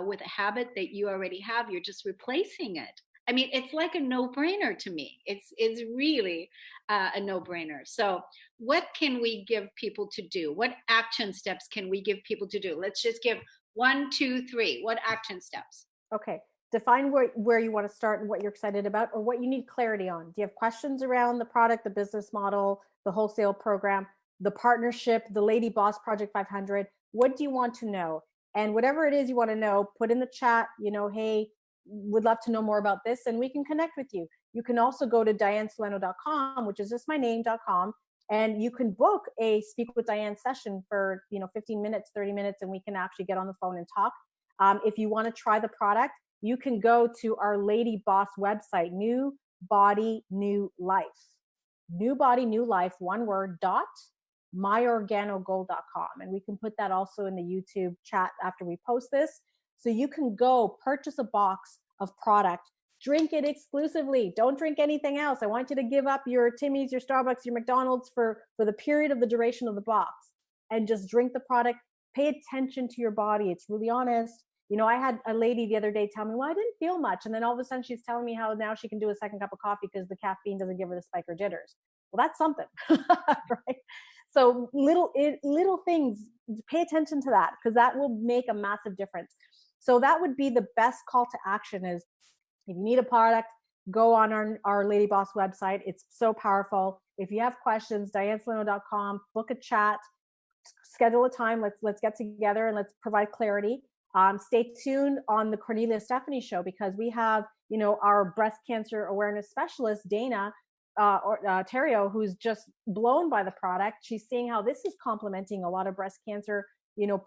with a habit that you already have, you're just replacing it. I mean, it's like a no-brainer to me. It's really a no-brainer. So what can we give people to do? What action steps can we give people to do? Let's just give 1, 2, 3. What action steps? Okay. Define where you want to start and what you're excited about or what you need clarity on. Do you have questions around the product, the business model, the wholesale program, the partnership, the Lady Boss Project 500? What do you want to know? And whatever it is you want to know, put in the chat, you know, hey, would love to know more about this and we can connect with you. You can also go to diannesolano.com, which is just my name.com, and you can book a Speak with Dianne session for, you know, 15 minutes, 30 minutes, and we can actually get on the phone and talk. If you want to try the product, you can go to our Lady Boss website, New Body, New Life. New Body, New Life, one word, .myorganogold.com. And we can put that also in the YouTube chat after we post this. So you can go purchase a box of product, drink it exclusively. Don't drink anything else. I want you to give up your Timmy's, your Starbucks, your McDonald's for the period of the duration of the box and just drink the product. Pay attention to your body. It's really honest. You know, I had a lady the other day tell me, well, I didn't feel much. And then all of a sudden she's telling me how now she can do a second cup of coffee because the caffeine doesn't give her the spike or jitters. Well, that's something, right? So little things, pay attention to that because that will make a massive difference. So that would be the best call to action is if you need a product, go on our Lady Boss website. It's so powerful. If you have questions, diannesolano.com, book a chat, schedule a time. Let's get together and let's provide clarity. Stay tuned on the Cornelia Stephanie show because we have, you know, our breast cancer awareness specialist, Dana Terrio, who's just blown by the product. She's seeing how this is complementing a lot of breast cancer,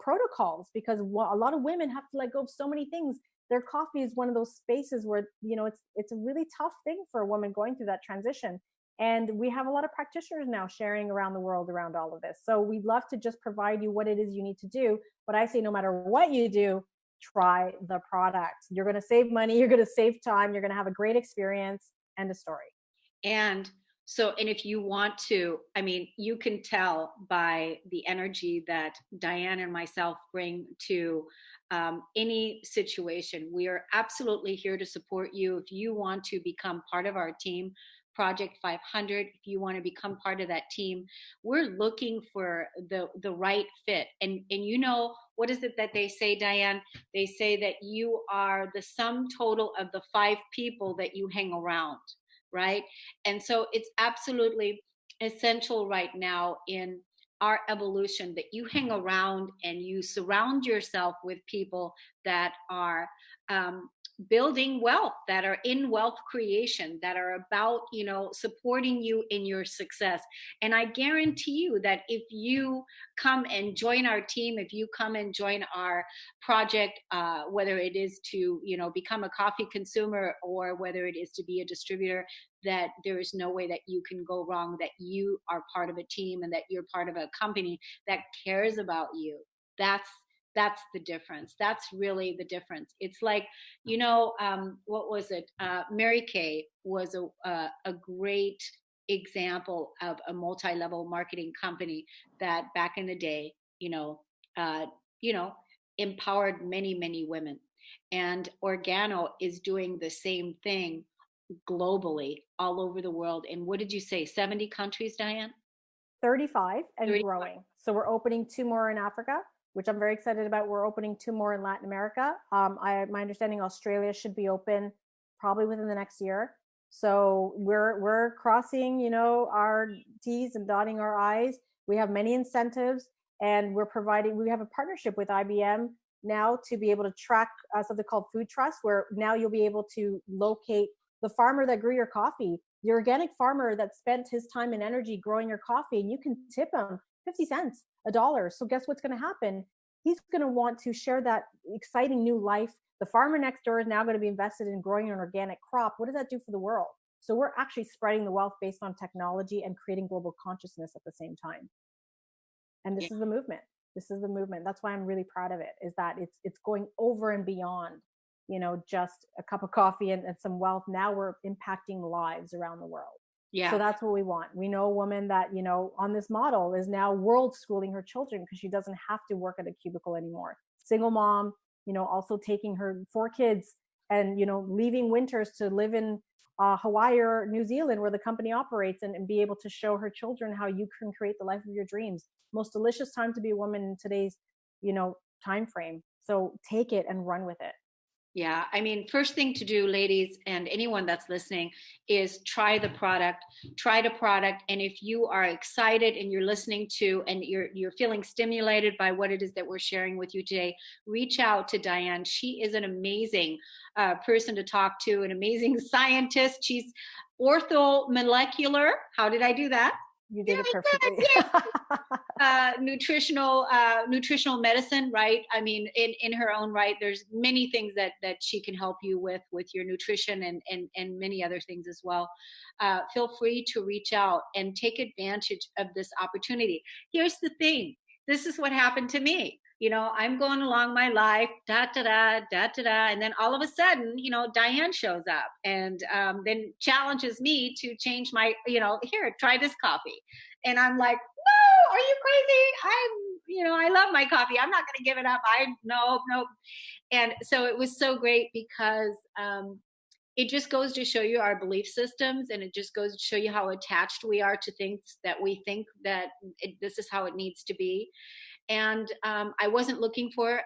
protocols, because a lot of women have to let go of so many things. Their coffee is one of those spaces where, it's a really tough thing for a woman going through that transition. And we have a lot of practitioners now sharing around the world around all of this. So we'd love to just provide you what it is you need to do. But I say, no matter what you do, try the product. You're going to save money. You're going to save time. You're going to have a great experience. End of story. And if you want to, I mean, you can tell by the energy that Dianne and myself bring to any situation. We are absolutely here to support you. If you want to become part of our team, Project 500, if you want to become part of that team, we're looking for the right fit. And what is it that they say, Dianne? They say that you are the sum total of the 5 people that you hang around, right? And so it's absolutely essential right now in our evolution that you hang around and you surround yourself with people that are building wealth, that are in wealth creation, that are about supporting you in your success. And I guarantee you that if you come and join our team, if you come and join our project, whether it is to become a coffee consumer or whether it is to be a distributor, that there is no way that you can go wrong, that you are part of a team and that you're part of a company that cares about you. That's the difference. That's really the difference. It's like, what was it? Mary Kay was a great example of a multi-level marketing company that back in the day, uh, empowered many, many women. And Organo is doing the same thing globally, all over the world. And what did you say, 70 countries, Dianne? 35 and 35. growing. So we're opening 2 more in Africa, which I'm very excited about. We're opening 2 more in Latin America. My understanding, Australia should be open probably within the next year. So we're crossing, our T's and dotting our I's. We have many incentives, and we have a partnership with IBM now to be able to track something called Food Trust, where now you'll be able to locate the farmer that grew your coffee, the organic farmer that spent his time and energy growing your coffee, and you can tip him 50 cents, $1. So guess what's going to happen? He's going to want to share that exciting new life. The farmer next door is now going to be invested in growing an organic crop. What does that do for the world? So we're actually spreading the wealth based on technology and creating global consciousness at the same time. And this is the movement. This is the movement. That's why I'm really proud of it, is that it's going over and beyond, just a cup of coffee and some wealth. Now we're impacting lives around the world. Yeah. So that's what we want. We know a woman that, on this model is now world schooling her children because she doesn't have to work at a cubicle anymore. Single mom, also taking her 4 kids and, leaving winters to live in Hawaii or New Zealand where the company operates and be able to show her children how you can create the life of your dreams. Most delicious time to be a woman in today's, time frame. So take it and run with it. Yeah, I mean, first thing to do, ladies, and anyone that's listening, is try the product. Try the product, and if you are excited and you're listening to, and you're feeling stimulated by what it is that we're sharing with you today, reach out to Dianne. She is an amazing person to talk to, an amazing scientist. She's orthomolecular. How did I do that? You did it perfectly. Nutritional medicine, right? I mean, in her own right, there's many things that she can help you with your nutrition and many other things as well. Feel free to reach out and take advantage of this opportunity. Here's the thing. This is what happened to me. I'm going along my life, and then all of a sudden, Dianne shows up and then challenges me to change my, here, try this coffee. And I'm like, no, are you crazy? I love my coffee. I'm not going to give it up. No. And so it was so great because it just goes to show you our belief systems, and it just goes to show you how attached we are to things that we think that this is how it needs to be. And I wasn't looking for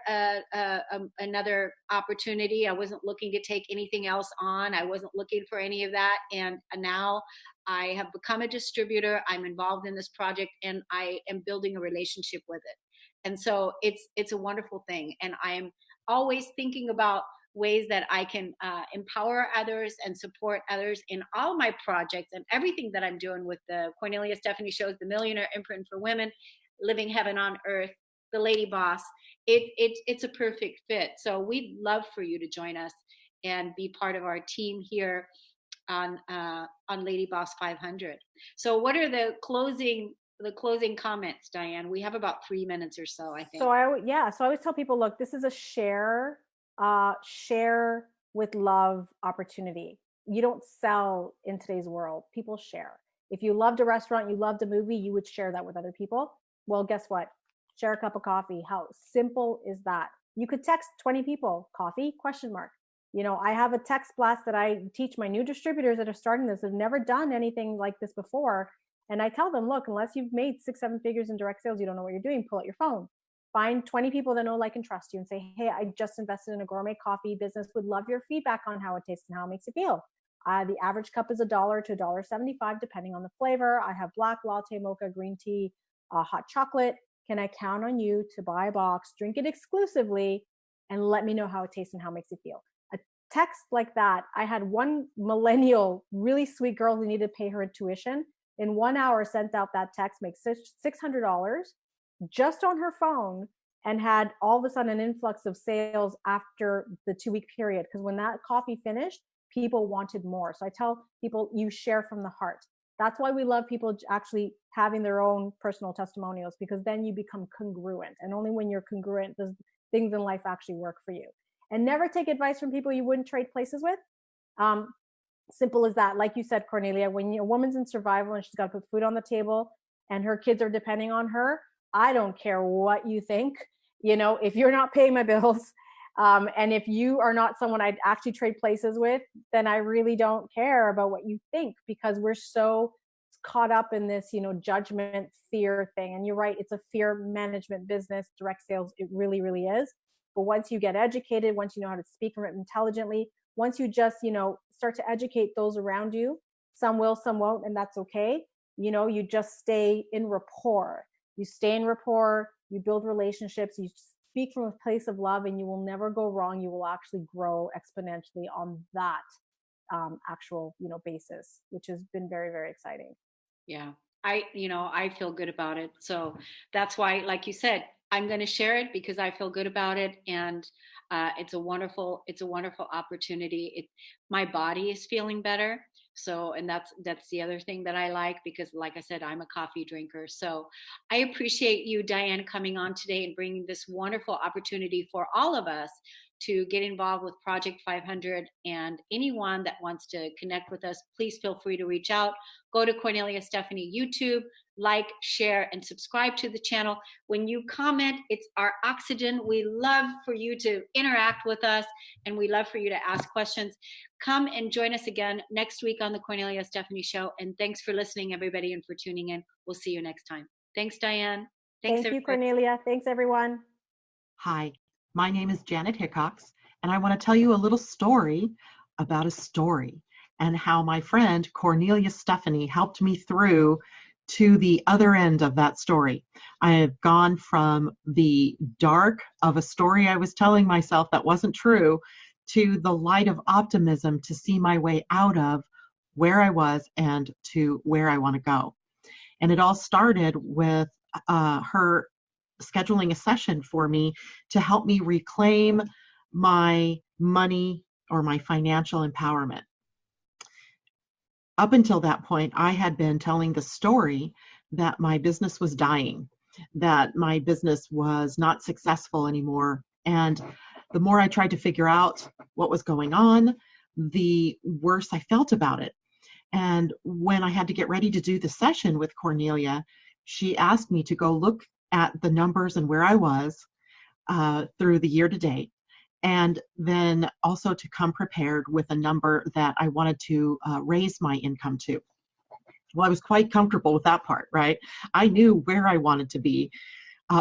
another opportunity. I wasn't looking to take anything else on. I wasn't looking for any of that. And now I have become a distributor. I'm involved in this project, and I am building a relationship with it. And so it's a wonderful thing. And I'm always thinking about ways that I can empower others and support others in all my projects and everything that I'm doing with the Cornelia Stephanie shows, the Millionaire Imprint for Women, Living Heaven on Earth, the lady boss, it's a perfect fit. So we'd love for you to join us and be part of our team here on Lady Boss 500. So what are the closing comments, Dianne? We have about 3 minutes or so, I think. So I always tell people, look, this is a share with love opportunity. You don't sell in today's world. People share. If you loved a restaurant, you loved a movie, you would share that with other people. Well, guess what? Share a cup of coffee. How simple is that? You could text 20 people, coffee, question mark. I have a text blast that I teach my new distributors that are starting this, have never done anything like this before. And I tell them, look, unless you've made 6, 7 figures in direct sales, you don't know what you're doing. Pull out your phone. Find 20 people that know, like, and trust you and say, hey, I just invested in a gourmet coffee business. Would love your feedback on how it tastes and how it makes you feel. The average cup is $1 to $1.75, depending on the flavor. I have black, latte, mocha, green tea, hot chocolate. Can I count on you to buy a box, drink it exclusively, and let me know how it tastes and how it makes you feel? A text like that. I had one millennial, really sweet girl who needed to pay her tuition. In 1 hour, sent out that text, makes $600 just on her phone, and had all of a sudden an influx of sales after the 2-week period. Because when that coffee finished, people wanted more. So I tell people, you share from the heart. That's why we love people actually having their own personal testimonials, because then you become congruent. And only when you're congruent does things in life actually work for you. And never take advice from people you wouldn't trade places with. Simple as that. Like you said, Cornelia, when a woman's in survival and she's got to put food on the table and her kids are depending on her, I don't care what you think. If you're not paying my bills, and if you are not someone I'd actually trade places with, then I really don't care about what you think, because we're so caught up in this, judgment, fear thing. And you're right, it's a fear management business, direct sales. It really, really is. But once you get educated, once you know how to speak from it intelligently, once you just, start to educate those around you, some will, some won't, and that's okay. You just stay in rapport. You stay in rapport, you build relationships, you speak from a place of love, and you will never go wrong. You will actually grow exponentially on that actual, basis, which has been very, very exciting. Yeah. I feel good about it. So that's why, like you said, I'm going to share it because I feel good about it. And it's a wonderful opportunity. My body is feeling better. So, and that's the other thing that I like, because like I said, I'm a coffee drinker. So I appreciate you, Dianne, coming on today and bringing this wonderful opportunity for all of us to get involved with Project 500. And anyone that wants to connect with us, please feel free to reach out. Go to Cornelia Stephanie YouTube, like, share, and subscribe to the channel. When you comment, it's our oxygen. We love for you to interact with us, and we love for you to ask questions. Come and join us again next week on the Cornelia Stephanie Show. And thanks for listening, everybody, and for tuning in. We'll see you next time. Thanks, Dianne. Thanks, Thank you, everybody. Cornelia. Thanks, everyone. Hi, my name is Janet Hickox, and I want to tell you a little story about a story and how my friend Cornelia Stephanie helped me through to the other end of that story. I have gone from the dark of a story I was telling myself that wasn't true to the light of optimism to see my way out of where I was and to where I want to go. And it all started with her scheduling a session for me to help me reclaim my money or my financial empowerment. Up until that point, I had been telling the story that my business was dying, that my business was not successful anymore. And the more I tried to figure out what was going on, the worse I felt about it. And when I had to get ready to do the session with Cornelia, she asked me to go look at the numbers and where I was through the year to date, and then also to come prepared with a number that I wanted to raise my income to. Well, I was quite comfortable with that part, right? I knew where I wanted to be.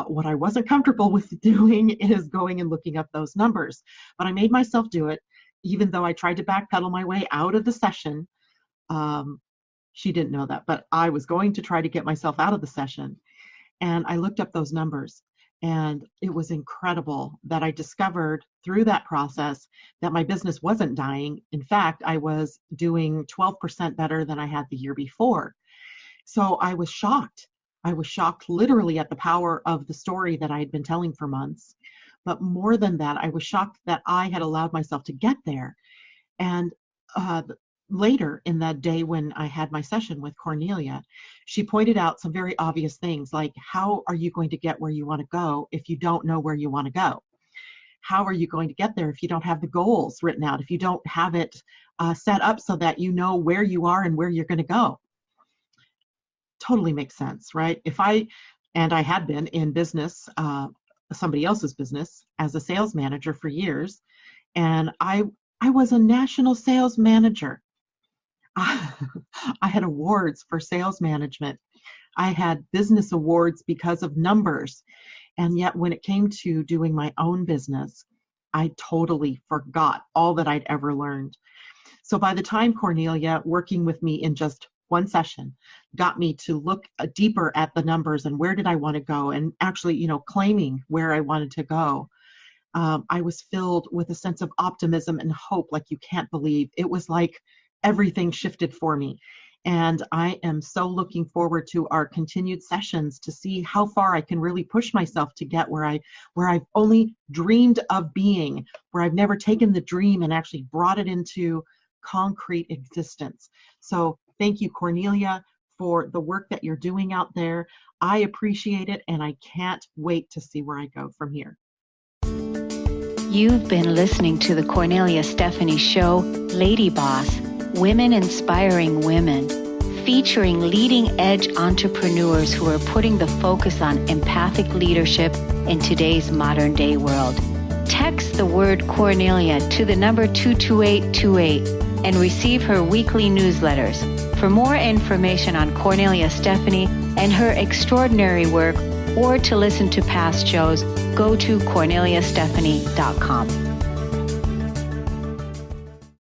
What I wasn't comfortable with doing is going and looking up those numbers, but I made myself do it, even though I tried to backpedal my way out of the session. She didn't know that, but I was going to try to get myself out of the session. And I looked up those numbers, and it was incredible that I discovered through that process that my business wasn't dying. In fact, I was doing 12% better than I had the year before. So I was shocked. I was shocked literally at the power of the story that I had been telling for months. But more than that, I was shocked that I had allowed myself to get there. And later in that day when I had my session with Cornelia, she pointed out some very obvious things like, how are you going to get where you want to go if you don't know where you want to go? How are you going to get there if you don't have the goals written out, if you don't have it set up so that you know where you are and where you're going to go? Totally makes sense, right? I had been in business, somebody else's business, as a sales manager for years, and I was a national sales manager. I had awards for sales management. I had business awards because of numbers. And yet when it came to doing my own business, I totally forgot all that I'd ever learned. So by the time Cornelia, working with me in just one session, got me to look deeper at the numbers and where did I want to go, and actually, claiming where I wanted to go, I was filled with a sense of optimism and hope like you can't believe. It was like everything shifted for me. And I am so looking forward to our continued sessions to see how far I can really push myself to get where I've only dreamed of being, where I've never taken the dream and actually brought it into concrete existence. So thank you, Cornelia, for the work that you're doing out there. I appreciate it, and I can't wait to see where I go from here. You've been listening to the Cornelia Stephanie Show, Lady Boss, Women Inspiring Women, featuring leading-edge entrepreneurs who are putting the focus on empathic leadership in today's modern-day world. Text the word Cornelia to the number 22828 and receive her weekly newsletters. For more information on Cornelia Stephanie and her extraordinary work, or to listen to past shows, go to corneliastephanie.com.